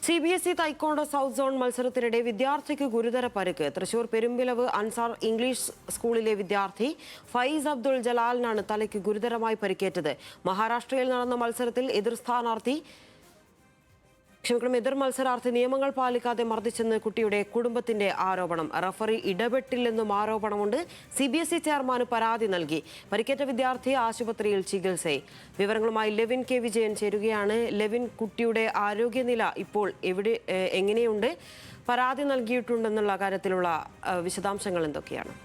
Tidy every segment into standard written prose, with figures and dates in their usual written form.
CBSE taekwondo south zone മത്സരത്തിനിടെ വിദ്യാർത്ഥിക്ക് ഗുരുതര പരിക്ക്. തൃശൂർ പെരുമ്പിലവ് അൻസാർ ഇംഗ്ലീഷ് സ്കൂളിലെ വിദ്യാർത്ഥി ഫൈസ് അബ്ദുൾ ജലാലിനാണ് തലയ്ക്ക് ഗുരുതരമായി പരിക്കേറ്റത്. മഹാരാഷ്ട്രയിൽ നടന്ന മത്സരത്തിൽ എതിർ മത്സരാർത്ഥി നിയമങ്ങൾ പാലിക്കാതെ മർദ്ദിച്ചെന്ന് കുട്ടിയുടെ കുടുംബത്തിന്റെ ആരോപണം. റഫറി ഇടപെട്ടില്ലെന്നും ആരോപണമുണ്ട്. CBSE ചെയർമാന് പരാതി നൽകി. പരിക്കേറ്റ വിദ്യാർത്ഥി ആശുപത്രിയിൽ ചികിത്സയിൽ. വിവരങ്ങളുമായി ലെവിൻ കെ വിജയൻ ചേരുകയാണ്. ലെവിൻ, കുട്ടിയുടെ ആരോഗ്യനില ഇപ്പോൾ എങ്ങനെയുണ്ട്? പരാതി നൽകിയിട്ടുണ്ടെന്നുള്ള കാര്യത്തിലുള്ള വിശദാംശങ്ങൾ എന്തൊക്കെയാണ്?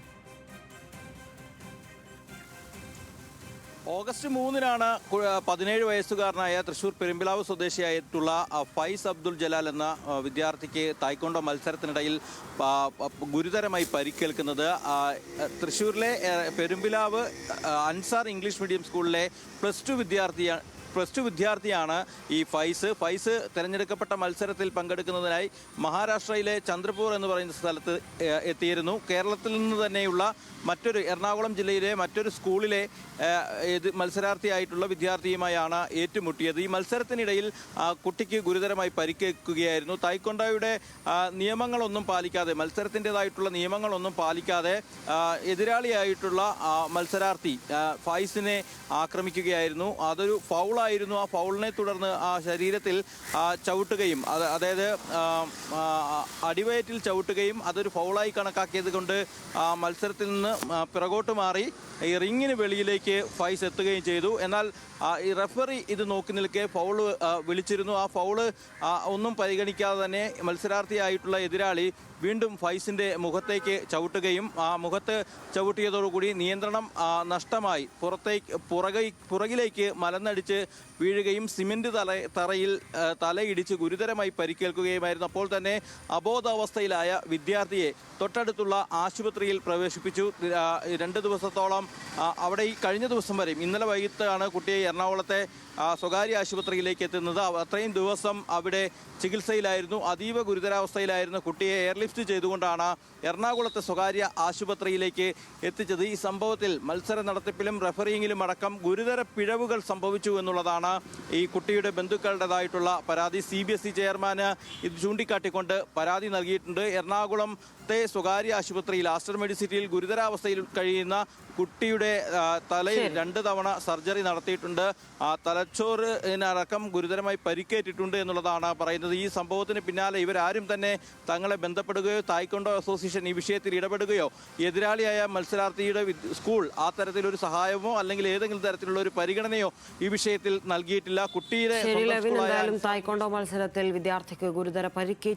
ഓഗസ്റ്റ് 3-നാണ് 17 വയസ്സുകാരനായ തൃശൂർ പെരുമ്പിലാവ് സ്വദേശിയായിട്ടുള്ള ഫൈസ് അബ്ദുൾ ജലാൽ എന്ന വിദ്യാർത്ഥിക്ക് തായ്ക്കൊണ്ടോ മത്സരത്തിനിടയിൽ ഗുരുതരമായി പരിക്കേൽക്കുന്നത്. തൃശ്ശൂരിലെ പെരുമ്പിലാവ് അൻസാർ ഇംഗ്ലീഷ് മീഡിയം സ്കൂളിലെ പ്ലസ് ടു വിദ്യാർത്ഥിയാണ് ഈ ഫൈസ് തിരഞ്ഞെടുക്കപ്പെട്ട മത്സരത്തിൽ പങ്കെടുക്കുന്നതിനായി മഹാരാഷ്ട്രയിലെ ചന്ദ്രപൂർ എന്ന് പറയുന്ന സ്ഥലത്ത് എത്തിയിരുന്നു. കേരളത്തിൽ നിന്ന് തന്നെയുള്ള എറണാകുളം ജില്ലയിലെ മറ്റൊരു സ്കൂളിലെ മത്സരാർത്ഥിയായിട്ടുള്ള വിദ്യാർത്ഥിയുമായാണ് ഏറ്റുമുട്ടിയത്. ഈ മത്സരത്തിനിടയിൽ കുട്ടിക്ക് ഗുരുതരമായി പരിക്കേൽക്കുകയായിരുന്നു. തായ്ക്കൊണ്ടോയുടെ നിയമങ്ങളൊന്നും പാലിക്കാതെ, മത്സരത്തിൻ്റെതായിട്ടുള്ള നിയമങ്ങളൊന്നും പാലിക്കാതെ എതിരാളിയായിട്ടുള്ള മത്സരാർത്ഥി ഫൈസിനെ ആക്രമിക്കുകയായിരുന്നു. അതൊരു ഫൗളായിരുന്നു. ആ ഫൗളിനെ തുടർന്ന് ആ ശരീരത്തിൽ ചവിട്ടുകയും, അതായത് അടിവയറ്റിൽ ചവിട്ടുകയും അതൊരു ഫൗളായി കണക്കാക്കിയത് കൊണ്ട് മത്സരത്തിൽ നിന്ന് പിറകോട്ട് മാറി ഈ റിങ്ങിന് വെളിയിലേക്ക് ഫൈസ് എത്തുകയും ചെയ്തു. എന്നാൽ ഈ റഫറി ഇത് നോക്കി നിൽക്കെ ഫൗള് വിളിച്ചിരുന്നു. ആ ഫൗള് ഒന്നും പരിഗണിക്കാതെ തന്നെ മത്സരാർത്ഥിയായിട്ടുള്ള എതിരാളി വീണ്ടും ഫൈസിൻ്റെ മുഖത്തേക്ക് ചവിട്ടുകയും ആ മുഖത്ത് ചവിട്ടിയതോടുകൂടി നിയന്ത്രണം നഷ്ടമായി പുറകിലേക്ക് മലന്നടിച്ച് വീഴുകയും സിമൻറ്റ് തറയിൽ തലയിടിച്ച് ഗുരുതരമായി പരിക്കേൽക്കുകയുമായിരുന്നു. അപ്പോൾ തന്നെ അബോധാവസ്ഥയിലായ വിദ്യാർത്ഥിയെ തൊട്ടടുത്തുള്ള ആശുപത്രിയിൽ പ്രവേശിപ്പിച്ചു. 2 ദിവസത്തോളം അവിടെ ഈ കഴിഞ്ഞ ദിവസം വരെയും, ഇന്നലെ വൈകിട്ടാണ് കുട്ടിയെ എറണാകുളത്തെ സ്വകാര്യ ആശുപത്രിയിലേക്ക് എത്തുന്നത്. അത്രയും ദിവസം അവിടെ ചികിത്സയിലായിരുന്നു. അതീവ ഗുരുതരാവസ്ഥയിലായിരുന്ന കുട്ടിയെ എയർലിഫ്റ്റ് ചെയ്തുകൊണ്ടാണ് എറണാകുളത്തെ സ്വകാര്യ ആശുപത്രിയിലേക്ക് എത്തിച്ചത്. ഈ സംഭവത്തിൽ മത്സര നടത്തിപ്പിലും റഫറിങ്ങിലും അടക്കം ഗുരുതര പിഴവുകൾ സംഭവിച്ചു എന്നുള്ളതാണ് ഈ കുട്ടിയുടെ ബന്ധുക്കളുടേതായിട്ടുള്ള പരാതി. CBSE ചെയർമാന് ഇത് ചൂണ്ടിക്കാട്ടിക്കൊണ്ട് പരാതി നൽകിയിട്ടുണ്ട്. എറണാകുളത്തെ സ്വകാര്യ ആശുപത്രിയിൽ ആസ്റ്റർ മെഡിസിറ്റിയിൽ ഗുരുതരാവസ്ഥയിൽ കഴിയുന്ന കുട്ടിയുടെ തലയിൽ 2 തവണ സർജറി നടത്തിയിട്ടുണ്ട്. തലച്ചോറിനടക്കം ഗുരുതരമായി പരിക്കേറ്റിട്ടുണ്ട് എന്നുള്ളതാണ് പറയുന്നത്. ഈ സംഭവത്തിന് പിന്നാലെ ഇവരാരും തന്നെ തങ്ങളെ ബന്ധപ്പെടുകയോ തായ്ക്കൊണ്ടോ അസോസിയേഷൻ ഈ വിഷയത്തിൽ ഇടപെടുകയോ എതിരാളിയായ മത്സരാർത്ഥിയുടെ സ്കൂൾ ആ തരത്തിലൊരു സഹായമോ അല്ലെങ്കിൽ ഏതെങ്കിലും തരത്തിലുള്ള ഒരു പരിഗണനയോ ഈ വിഷയത്തിൽ നൽകിയിട്ടില്ല. കുട്ടിയുടെ തായ്ക്കൊണ്ടോ മത്സരത്തിൽ വിദ്യാർത്ഥിക്ക് ഗുരുതര പരിക്കേറ്റു.